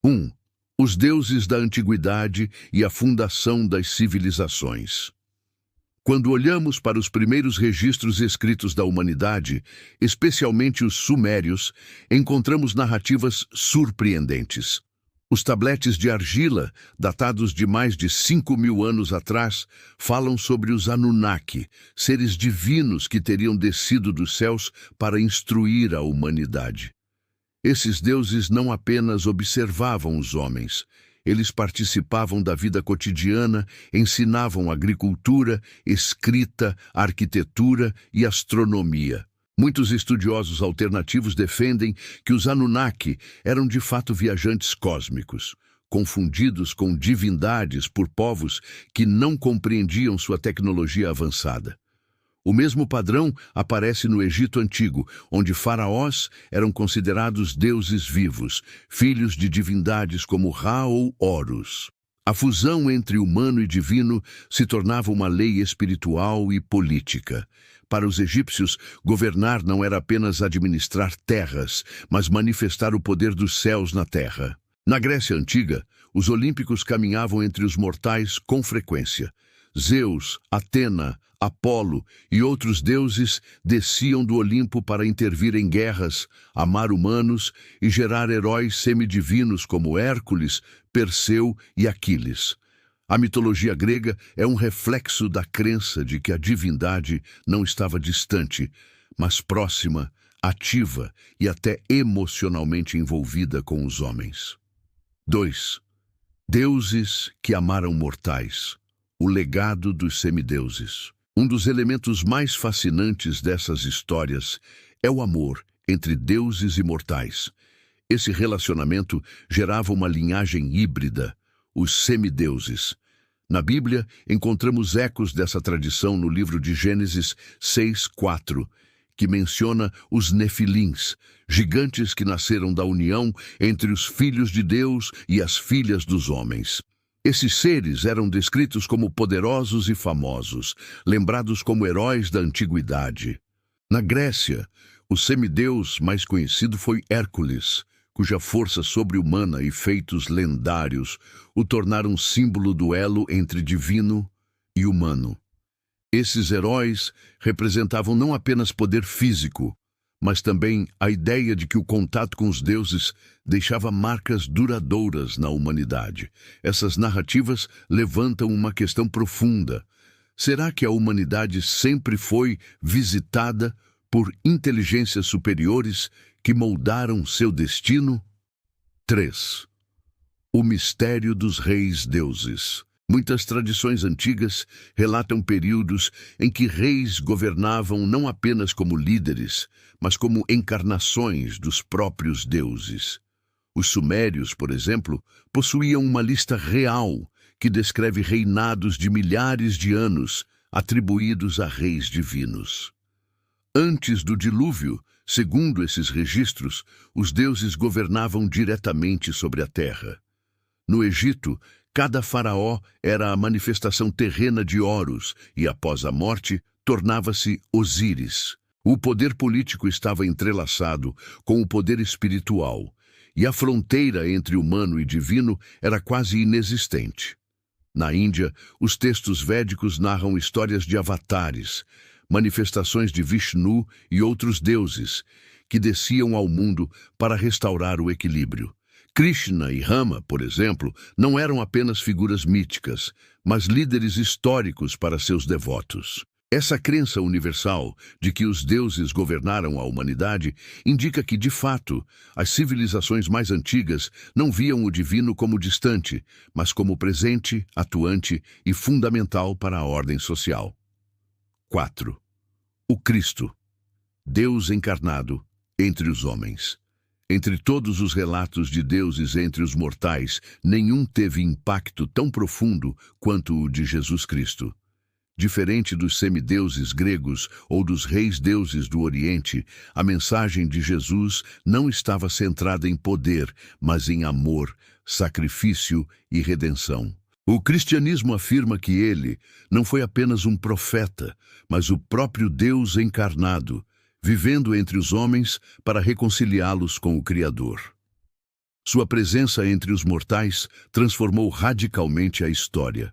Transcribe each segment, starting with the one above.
1. Os deuses da antiguidade e a fundação das civilizações. Quando olhamos para os primeiros registros escritos da humanidade, especialmente os sumérios, encontramos narrativas surpreendentes. Os tabletes de argila, datados de mais de 5.000 anos atrás, falam sobre os Anunnaki, seres divinos que teriam descido dos céus para instruir a humanidade. Esses deuses não apenas observavam os homens, eles participavam da vida cotidiana, ensinavam agricultura, escrita, arquitetura e astronomia. Muitos estudiosos alternativos defendem que os Anunnaki eram de fato viajantes cósmicos, confundidos com divindades por povos que não compreendiam sua tecnologia avançada. O mesmo padrão aparece no Egito Antigo, onde faraós eram considerados deuses vivos, filhos de divindades como Ra ou Horus. A fusão entre humano e divino se tornava uma lei espiritual e política. Para os egípcios, governar não era apenas administrar terras, mas manifestar o poder dos céus na terra. Na Grécia Antiga, os olímpicos caminhavam entre os mortais com frequência. Zeus, Atena, Apolo e outros deuses desciam do Olimpo para intervir em guerras, amar humanos e gerar heróis semidivinos como Hércules, Perseu e Aquiles. A mitologia grega é um reflexo da crença de que a divindade não estava distante, mas próxima, ativa e até emocionalmente envolvida com os homens. 2. Deuses que amaram mortais. O legado dos semideuses. Um dos elementos mais fascinantes dessas histórias é o amor entre deuses e mortais. Esse relacionamento gerava uma linhagem híbrida, os semideuses. Na Bíblia, encontramos ecos dessa tradição no livro de Gênesis 6:4, que menciona os Nefilins, gigantes que nasceram da união entre os filhos de Deus e as filhas dos homens. Esses seres eram descritos como poderosos e famosos, lembrados como heróis da antiguidade. Na Grécia, o semideus mais conhecido foi Hércules, cuja força sobre-humana e feitos lendários o tornaram símbolo do elo entre divino e humano. Esses heróis representavam não apenas poder físico, mas também a ideia de que o contato com os deuses deixava marcas duradouras na humanidade. Essas narrativas levantam uma questão profunda. Será que a humanidade sempre foi visitada por inteligências superiores que moldaram seu destino? 3. O mistério dos reis deuses. Muitas tradições antigas relatam períodos em que reis governavam não apenas como líderes, mas como encarnações dos próprios deuses. Os sumérios, por exemplo, possuíam uma lista real que descreve reinados de milhares de anos atribuídos a reis divinos. Antes do dilúvio, segundo esses registros, os deuses governavam diretamente sobre a terra. No Egito, cada faraó era a manifestação terrena de Horus e, após a morte, tornava-se Osíris. O poder político estava entrelaçado com o poder espiritual, e a fronteira entre humano e divino era quase inexistente. Na Índia, os textos védicos narram histórias de avatares, manifestações de Vishnu e outros deuses, que desciam ao mundo para restaurar o equilíbrio. Krishna e Rama, por exemplo, não eram apenas figuras míticas, mas líderes históricos para seus devotos. Essa crença universal de que os deuses governaram a humanidade indica que, de fato, as civilizações mais antigas não viam o divino como distante, mas como presente, atuante e fundamental para a ordem social. 4. O Cristo, Deus encarnado entre os homens. Entre todos os relatos de deuses entre os mortais, nenhum teve impacto tão profundo quanto o de Jesus Cristo. Diferente dos semideuses gregos ou dos reis-deuses do Oriente, a mensagem de Jesus não estava centrada em poder, mas em amor, sacrifício e redenção. O cristianismo afirma que ele não foi apenas um profeta, mas o próprio Deus encarnado, vivendo entre os homens para reconciliá-los com o Criador. Sua presença entre os mortais transformou radicalmente a história.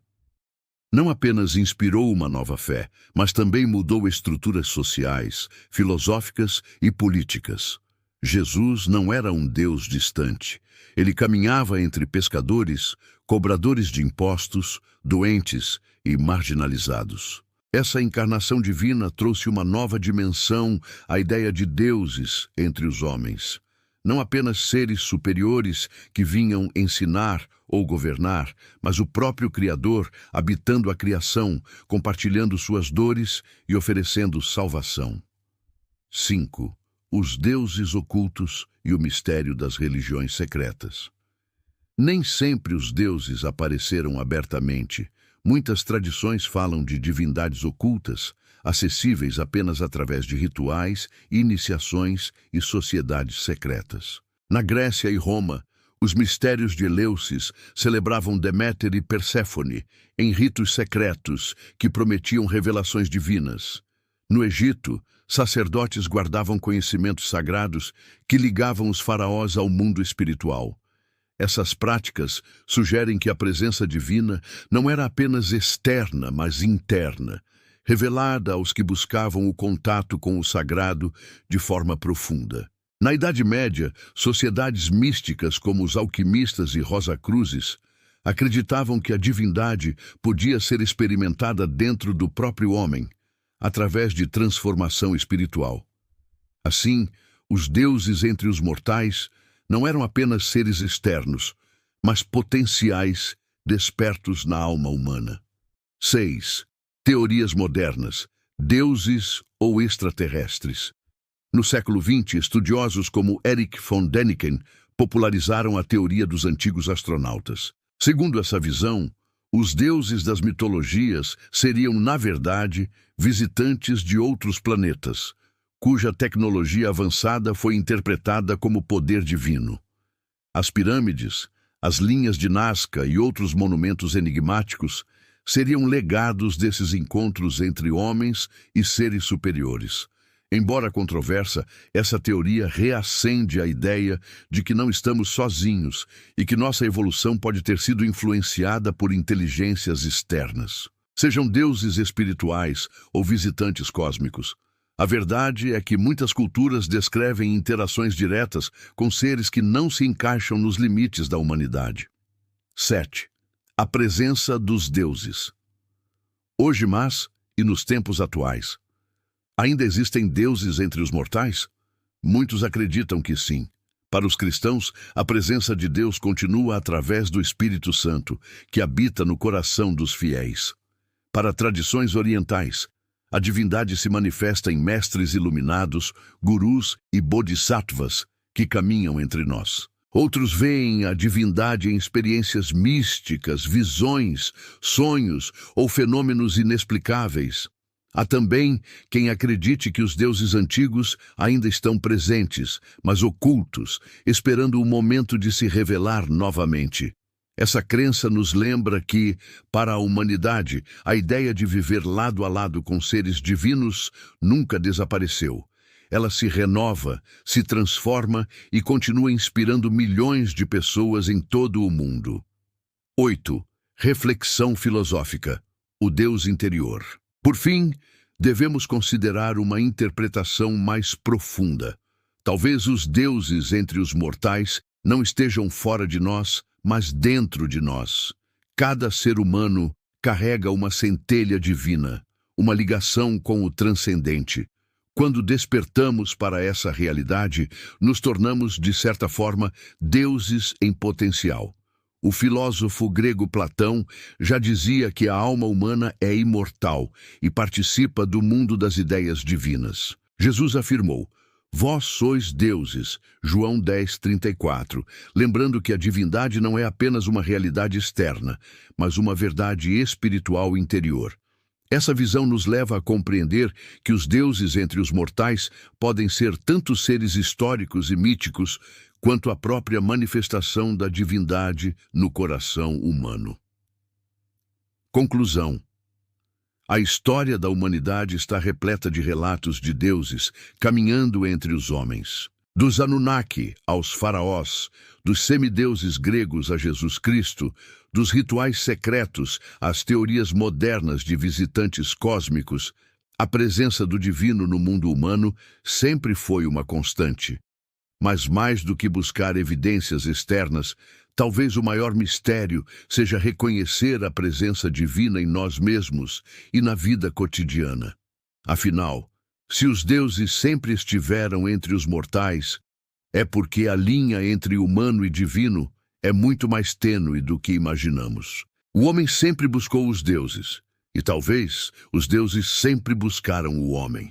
Não apenas inspirou uma nova fé, mas também mudou estruturas sociais, filosóficas e políticas. Jesus não era um Deus distante. Ele caminhava entre pescadores, cobradores de impostos, doentes e marginalizados. Essa encarnação divina trouxe uma nova dimensão à ideia de deuses entre os homens. Não apenas seres superiores que vinham ensinar ou governar, mas o próprio Criador habitando a criação, compartilhando suas dores e oferecendo salvação. 5. Os deuses ocultos e o mistério das religiões secretas. Nem sempre os deuses apareceram abertamente. Muitas tradições falam de divindades ocultas, acessíveis apenas através de rituais, iniciações e sociedades secretas. Na Grécia e Roma, os mistérios de Eleusis celebravam Deméter e Perséfone em ritos secretos que prometiam revelações divinas. No Egito, sacerdotes guardavam conhecimentos sagrados que ligavam os faraós ao mundo espiritual. Essas práticas sugerem que a presença divina não era apenas externa, mas interna, revelada aos que buscavam o contato com o sagrado de forma profunda. Na Idade Média, sociedades místicas como os alquimistas e Rosacruzes acreditavam que a divindade podia ser experimentada dentro do próprio homem, através de transformação espiritual. Assim, os deuses entre os mortais não eram apenas seres externos, mas potenciais despertos na alma humana. 6. Teorias modernas, deuses ou extraterrestres. No século XX, estudiosos como Erich von Däniken popularizaram a teoria dos antigos astronautas. Segundo essa visão, os deuses das mitologias seriam, na verdade, visitantes de outros planetas, cuja tecnologia avançada foi interpretada como poder divino. As pirâmides, as linhas de Nazca e outros monumentos enigmáticos seriam legados desses encontros entre homens e seres superiores. Embora controversa, essa teoria reacende a ideia de que não estamos sozinhos e que nossa evolução pode ter sido influenciada por inteligências externas. Sejam deuses espirituais ou visitantes cósmicos, a verdade é que muitas culturas descrevem interações diretas com seres que não se encaixam nos limites da humanidade. 7. A presença dos deuses. Hoje, e nos tempos atuais, ainda existem deuses entre os mortais? Muitos acreditam que sim. Para os cristãos, a presença de Deus continua através do Espírito Santo, que habita no coração dos fiéis. Para tradições orientais, a divindade se manifesta em mestres iluminados, gurus e bodhisattvas que caminham entre nós. Outros veem a divindade em experiências místicas, visões, sonhos ou fenômenos inexplicáveis. Há também quem acredite que os deuses antigos ainda estão presentes, mas ocultos, esperando o momento de se revelar novamente. Essa crença nos lembra que, para a humanidade, a ideia de viver lado a lado com seres divinos nunca desapareceu. Ela se renova, se transforma e continua inspirando milhões de pessoas em todo o mundo. 8. Reflexão filosófica. O Deus interior. Por fim, devemos considerar uma interpretação mais profunda. Talvez os deuses entre os mortais não estejam fora de nós, mas dentro de nós. Cada ser humano carrega uma centelha divina, uma ligação com o transcendente. Quando despertamos para essa realidade, nos tornamos, de certa forma, deuses em potencial. O filósofo grego Platão já dizia que a alma humana é imortal e participa do mundo das ideias divinas. Jesus afirmou: "Vós sois deuses", João 10:34, lembrando que a divindade não é apenas uma realidade externa, mas uma verdade espiritual interior. Essa visão nos leva a compreender que os deuses entre os mortais podem ser tanto seres históricos e míticos, quanto a própria manifestação da divindade no coração humano. Conclusão. A história da humanidade está repleta de relatos de deuses caminhando entre os homens. Dos Anunnaki aos faraós, dos semideuses gregos a Jesus Cristo, dos rituais secretos às teorias modernas de visitantes cósmicos, a presença do divino no mundo humano sempre foi uma constante. Mas mais do que buscar evidências externas, talvez o maior mistério seja reconhecer a presença divina em nós mesmos e na vida cotidiana. Afinal, se os deuses sempre estiveram entre os mortais, é porque a linha entre humano e divino é muito mais tênue do que imaginamos. O homem sempre buscou os deuses, e talvez os deuses sempre buscaram o homem.